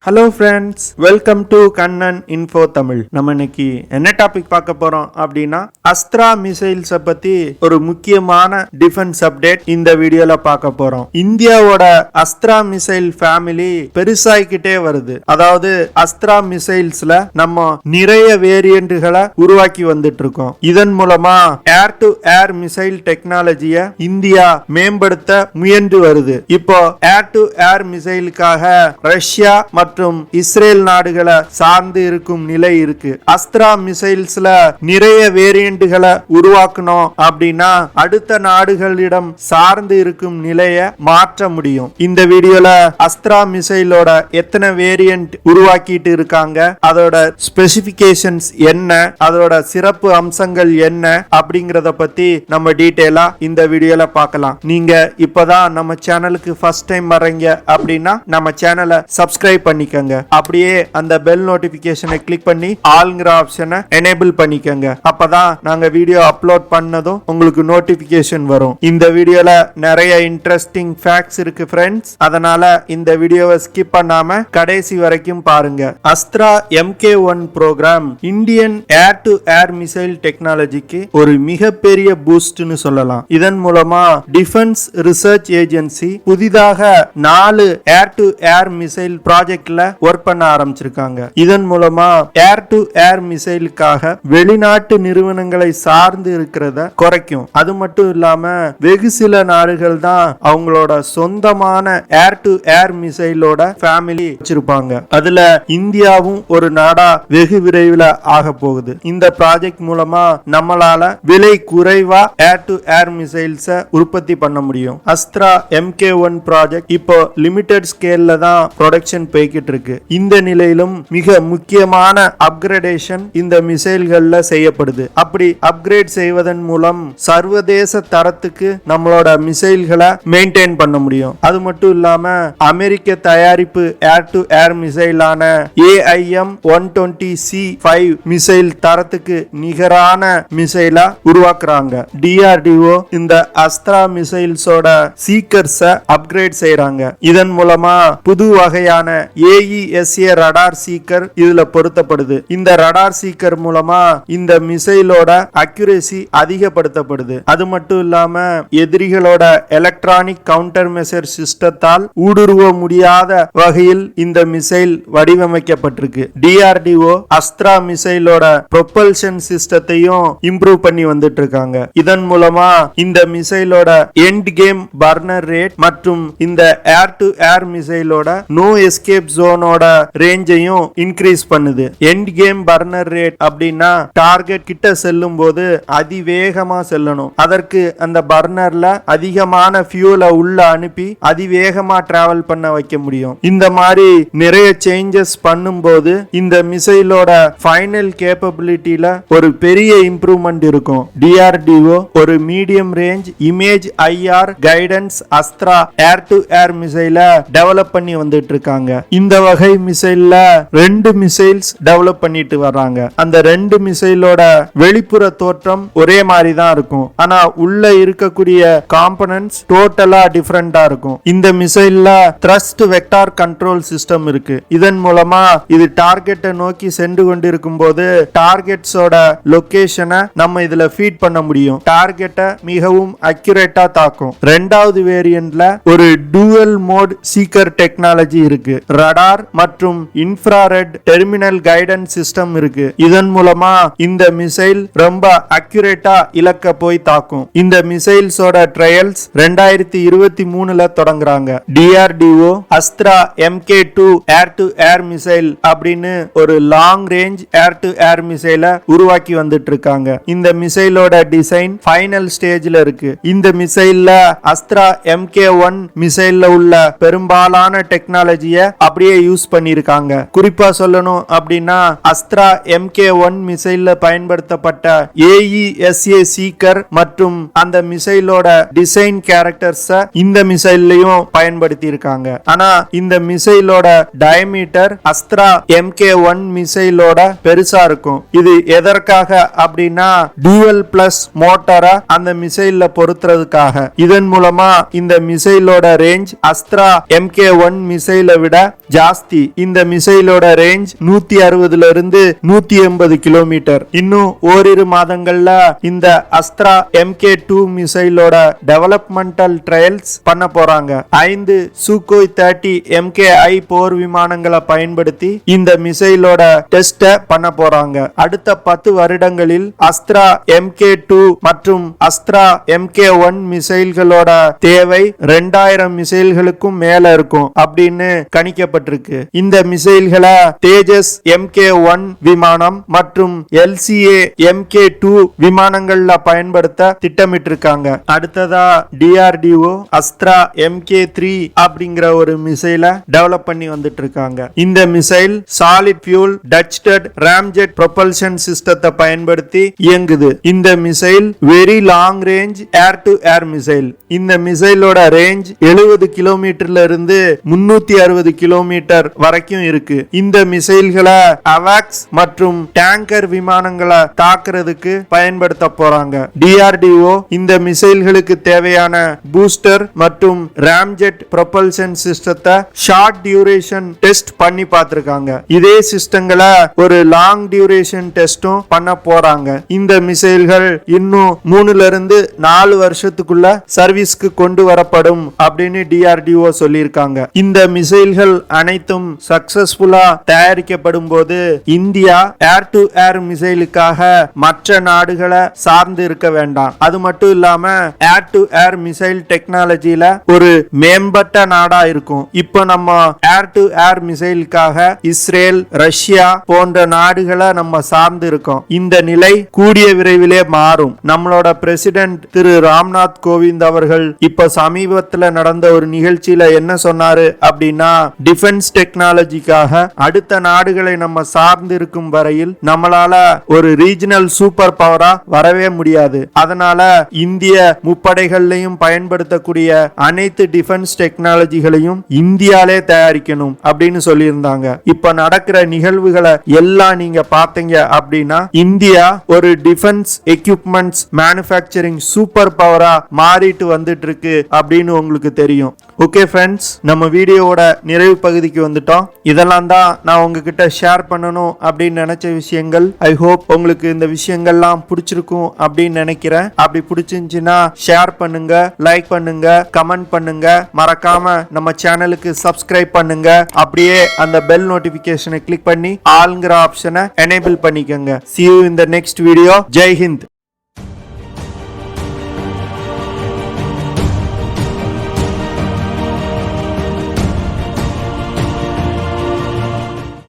Hello friends, welcome to Kannan info Tamil. நம்ம இன்னைக்கு என்ன டாபிக் பார்க்க போறோம் அப்படின்னா அஸ்த்ரா மிசைல்ஸை பத்தி ஒரு முக்கியமான டிஃபென்ஸ் அப்டேட் இந்த வீடியோல பார்க்க போறோம். இந்தியாவோட அஸ்த்ரா மிசைல் ஃபேமிலி பெருசாகிக்கிட்டே வருது. அதாவது அஸ்த்ரா மிசைல்ஸ்ல நம்ம நிறைய வேரியண்ட்களை உருவாக்கி வந்துட்டு இருக்கோம். இதன் மூலமா ஏர் டு ஏர் மிசைல் டெக்னாலஜியை இந்தியா மேம்படுத்த முயன்று வருது. இப்போ ஏர் டு ஏர் மிசைலுக்காக ரஷ்யா மற்றும் இஸ்ரேல் நாடுகளை சார்ந்து இருக்கும் நிலை இருக்கு. அஸ்த்ரா மிசைல்ஸ்ல நிறைய வேரியண்ட்களை உருவாக்கணும் அப்படின்னா அடுத்த நாடுகளிடம் சார்ந்து இருக்கும் நிலையை மாற்ற முடியும். இந்த வீடியோல அஸ்த்ரா மிசைலோட எத்தனை வேரியண்ட் உருவாக்கிட்டு இருக்காங்க, அதோட ஸ்பெசிபிகேஷன்ஸ் என்ன, அதோட சிறப்பு அம்சங்கள் என்ன அப்படிங்கறத பத்தி நம்ம டீடைலா இந்த வீடியோல பார்க்கலாம். நீங்க இப்பதான் நம்ம சேனலுக்கு ஃபர்ஸ்ட் டைம் வர்றீங்க அப்படின்னா நம்ம சேனலை சப்ஸ்கிரைப் பண்ணிக்கங்க. அப்படியே அந்த பெல் நோட்டிபிகேஷனை கிளிக் பண்ணி ஆல்ங்கிற ஆப்ஷனை எனேபிள் பண்ணிக்கங்க. அப்பதான் நாங்க வீடியோ அப்லோட் பண்ணதும் உங்களுக்கு நோட்டிபிகேஷன் வரும். இந்த வீடியோல நிறைய இன்ட்ரெஸ்டிங் ஃபேக்ட்ஸ் இருக்கு ஃப்ரெண்ட்ஸ், அதனால இந்த வீடியோவை ஸ்கிப் பண்ணாம கடைசி வரைக்கும் பாருங்க. Astra MK1 programme Indian air to air missile டெக்னாலஜிக்கு ஒரு மிகப்பெரிய பூஸ்ட்னு சொல்லலாம். இதன் மூலமா டிஃபென்ஸ் ரிசர்ச் ஏஜென்சி புதிதாக 4 ஏர் டு ஏர் மிசைல் ப்ராஜெக்ட்ல ஒர்க் பண்ண ஆரம்பிச்சிருக்காங்க. இதன் மூலமா ஏர் டு ஏர் மிசைலுக்காக வெளிநாட்டு நிறுவனங்களை சார்ந்து இருக்கிறத குறைக்கும். அது மட்டும் இல்லாம வெகு சில நாடுகள் தான் அவங்களோட சொந்தமான ஏர் டு ஏர் மிசைலோட ஃபேமிலி வச்சிருப்பாங்க. அதுல இந்தியாவும் ஒரு நாடா வெகு விரைவில் ஆக போகுது. இந்த ப்ராஜெக்ட் மூலமா நம்மளால விலை குறைவா ஏர் டு ஏர் மிசைல்ஸ உற்பத்தி பண்ண முடியும். அஸ்த்ரா MK1 ப்ராஜெக்ட் இப்போ லிமிடெட் ஸ்கேல்ல தான் ப்ரொடக்ஷன் போய்கிட்டு இருக்கு. இந்த நிலையிலும் மிக முக்கியமான அப்கிரேடேஷன் இந்த மிசைல்கள்ல செய்யப்படுது. அப்படி அப்கிரேட் செய்வதன் மூலம் சர்வதேச தரத்துக்கு நம்மளோட மிசைல்களை மெயின்டைன் பண்ண முடியும். அது மட்டும் இல்லாம அமெரிக்க தயாரிப்பு ஏர் டு ஏர் மிசைலான AIM-120C5 மிசைல் தரத்துக்கு நிகரான மிசைலா உருவாக்குறாங்க. DRDO இந்த அஸ்த்ரா மிசைல்ஸோட சீக்கர்ஸை அப்கிரேட் செய்யறாங்க. இதன் மூலமா புது வகையான AESA ரடார் சீக்கர் இதுல பொருத்தப்படுது. இந்த ரடார் சீக்கர் மூலமா இந்த மிசைலோட அக்யூரசி அதிகப்படுத்தப்படுது. அது மட்டும் இல்லாம எதிரிகளோட எலக்ட்ரானிக் கவுண்டர் மெஷர் சிஸ்டத்தால் ஊடுருவ முடியாத வகையில் இந்த மிசைல் வடிவமைக்கப்பட்டிருக்கு. DRDO அஸ்த்ரா மிசைலோட ப்ரொபல்ஷன் சிஸ்டத்தையும் இம்ப்ரூவ் பண்ணி வந்துட்டு இருக்காங்க. இதன் மூலமா இந்த மிசைலோட எண்ட் கேம் பர்னர் ரேட் மற்றும் இந்த ஏர் டு ஏர் மிசைலோட நோ எஸ்கேப் ஜோனோட ரேஞ்சையும் இன்க்ரீஸ் பண்ணுது. எண்ட் கேம் பர்னர் ரேட் அப்படின்னா டார்கெட் கிட்ட செல்லும் போது அதிவேகமா செல்லணும். அதற்கு அந்த பர்னர்ல அதிகமான ஃபியூலை உள்ள அனுப்பி அதிவேகமா டிராவல் பண்ண வைக்க முடியும். இந்த மாதிரி நிறைய சேஞ்சஸ் பண்ணும்போது இந்த மிசைலோட ஃபைனல் கேப்பபிலிட்டியில ஒரு பெரிய இம்ப்ரூவ்மெண்ட் இருக்கும். DRDO ஒரு medium range image IR guidance Astra air to air மிசைல டெவலப் பண்ணி வந்துட்டு இருக்காங்க. இந்த வகை மிசைல்ல 2 மிசைல்ஸ் டெவலப் பண்ணிட்டு வர்றாங்க. அந்த 2 மிசைலோட வெளிப்புற தோற்றம் ஒரே மாதிரி தான் இருக்கும். ஆனா உள்ள இருக்கக்கூடிய காம்பனன்ட்ஸ் டோட்டலா டிஃபரெண்டா இருக்கும். இந்த மிசைல்ல த்ரஸ்ட் வெக்டார் கண்ட்ரோல் சிஸ்டம் இருக்கு. இதன் மூலமா இது டார்கெட்டை நோக்கி சென்று கொண்டிருக்கும் போது டார்கெட்ஸோட லொகேஷனை நம்ம இதுல ஃபீட் பண்ண முடியும். டார்கெட்டை மிகவும் அக்யூரேட்டா தாக்கும். 2வது வேரியன்ட்ல ஒரு டூவல் மோட் சீக்கர் டெக்னாலஜி இருக்கு. ரடார் மற்றும் இன்ஃப்ராரெட் டெர்மினல் கைடன்ஸ் சிஸ்டம் இருக்கு. இதன் மூலமா இந்த மிசைல் ரொம்ப அக்யூரேட்டா இலக்க போய் தாக்கும். இந்த மிசைல்ஸோட ட்ரையல்ஸ் 2023ல தொடங்குறாங்க. DRDO Astra MK2 air to air missile அப்படின்னு ஒரு long range air to air மிசைல உருவாக்கி வந்துட்டு இருக்காங்க. இந்த மிசைலோட டிசைன் ஃபைனல் ஸ்டேஜ்ல இருக்கு. இந்த மிசைல்ல அஸ்த்ரா MK1 மிசைல்ல உள்ள பெரும்பாலான டெக்னாலஜியை அப்படியே யூஸ் பண்ணிருக்காங்க. குறிப்பா சொல்லணும் அப்படின்னா அஸ்த்ரா MK1 மிசைல்ல பயன்படுத்தப்பட்ட AESA சீக்கர் மற்றும் அந்த மிசைலோட டிசைன் கேரக்டர்ஸ் இந்த மிசைல்லையும் பயன்படுத்தி இருக்காங்க. ஆனா இந்த மிசைலோட டயமீட்டர் அஸ்த்ரா MK1 மிசைலோட பெருசா இருக்கும். இது எதற்காக அப்படின்னா டூவல் பிளஸ் மோட்டாரை அந்த மிசைல்ல பொருத்துறதுக்காக. இதன் மூலமா இந்த மிசைலோட ரேஞ்ச் அஸ்த்ரா MK1 மிசைலை விட ஜாஸ்தி. இந்த மிசைலோட ரேஞ்ச் 160 இருந்து 180 கிலோமீட்டர். இன்னும் ஓரிரு மாதங்கள்ல இந்த அஸ்த்ரா MK2 மிசைலோட டெவலப்மெண்டல் ட்ரையல்ஸ் பண்ண போறாங்க. 5 Sukhoi 30 MKI போர் விமானங்களை பயன்படுத்தி இந்த மிசைலோட டெஸ்ட பண்ண போறாங்க. அடுத்த 10 வருடங்களில் அஸ்த்ரா MK2 மற்றும் அஸ்த்ரா MK1 மிசைல்களோட தேவை 2000 மிசைல்களுக்கும் மேல இருக்கும் அப்படின்னு கணிக்கப்பட்டிருக்கு. இந்த மிசைல்களை தேஜஸ் MK1 விமானம் மற்றும் LCA MK2 விமானங்கள்ல பயன்படுத்த திட்டமிட்டிருக்காங்க. அடுத்ததா DRDO அஸ்த்ரா MK3 அப்படிங்கிற ஒரு மிசைலை டெவலப் பண்ணி வந்துட்டு இருக்காங்க. இந்த missile solid fuel ducted ramjet propulsion சிஸ்டத்தை பயன்படுத்தி இயங்குது. இந்த missile very long range air to air missile. இந்த மிசைலோட ரேஞ்ச் 70 கிலோமீட்டர்ல இருந்து 360 கிலோமீட்டர் வரைக்கும் இருக்கு. இந்த மிசைல்களை அவாக்ஸ் மற்றும் டேங்கர் விமானங்களை தாக்குறதுக்கு பயன்படுத்த போறாங்க. DRDO இந்த மிசைல்களுக்கு தேவையான பூஸ்டர் மற்றும் ராம்ஜெட் ப்ரொபல்ஷன் சிஸ்டத்தை ஷார்ட் டியூரேஷன் டெஸ்ட் பண்ணி பார்த்திருக்காங்க. இதே சிஸ்டங்களை ஒரு லாங் டியூரேஷன் டெஸ்டும் பண்ண போறாங்க. இந்த மிசைல்கள் இன்னும் 3 இருந்து 4 வருஷத்துக்குள்ள சர்வீஸ்க்கு கொண்டு வரப்படும் அப்படின்னு DRDO சொல்லியிருக்காங்க. இந்த மிசைல்கள் அனைத்தும் சக்சஸ்ஃபுல்லா தயாரிக்கப்படும் போது இந்தியா ஏர் டு ஏர் மிசைலுக்காக மற்ற நாடுகளை சார்ந்து இருக்க வேண்டாம். அது மட்டும் இல்லாம ஏர் டு ஏர் மிசைல் டெக்னாலஜில ஒரு மேம்பட்ட நாடா இருக்கும். இப்போ நம்ம ஏர் டு ஏர் மிசைலுக்காக இஸ்ரேல், ரஷ்யா போன்ற நாடுகளை நம்ம சார்ந்து இருக்கோம். இந்த நிலை கூடிய விரைவிலே மாறும். நம்மளோட பிரசிடென்ட் திரு ராம்நாத் கோவிந்த் அவர்கள் இப்ப சமீபத்தில் நடந்த ஒரு நிகழ்ச்சியில என்ன சொன்னாரு அப்படின்னா, டிஃபென்ஸ் டெக்னாலஜிக்காக அடுத்த நாடுகளை நம்ம சார்ந்து இருக்கும் வரையில் நம்மளால ஒரு ரீஜனல் சூப்பர் பவரா வரவே முடியாது. அதனால இந்திய முப்படைகள்லையும் பயன்படுத்தக்கூடிய அனைத்து டிஃபென்ஸ் டெக்னாலஜிகளையும் இந்தியாலே தயாரிக்கணும் அப்படின்னு சொல்லியிருந்தாங்க. இப்ப நடக்கிற நிகழ்வுகளை எல்லாம் நீங்க பாத்தீங்க அப்படின்னா இந்தியா ஒரு டிஃபென்ஸ் எக்யூப்மெண்ட்ஸ் மேனுஃபேக்சரிங் சூப்பர் பவரா மாறிட்டு வந்துட்டு இருக்கு அப்படின்னு உங்களுக்கு தெரியும். ஓகே ஃப்ரெண்ட்ஸ், நம்ம வீடியோவோட நிறைவு பகுதிக்கு வந்துட்டோம். இதெல்லாம் தான் நான் உங்ககிட்ட ஷேர் பண்ணணும் அப்படின்னு நினைச்ச விஷயங்கள். ஐ ஹோப் உங்களுக்கு இந்த விஷயங்கள்லாம் பிடிச்சிருக்கும் அப்படின்னு நினைக்கிறேன். அப்படி பிடிச்சிருந்துச்சுன்னா ஷேர் பண்ணுங்க, லைக் பண்ணுங்க, கமெண்ட் பண்ணுங்க, மறக்காம நம்ம சேனலுக்கு சப்ஸ்கிரைப் பண்ணுங்க. அப்படியே அந்த பெல் நோட்டிபிகேஷனை கிளிக் பண்ணி ஆல்ங்கிற ஆப்ஷனை எனேபிள் பண்ணிக்கங்க. See you in the next video. Jai Hind.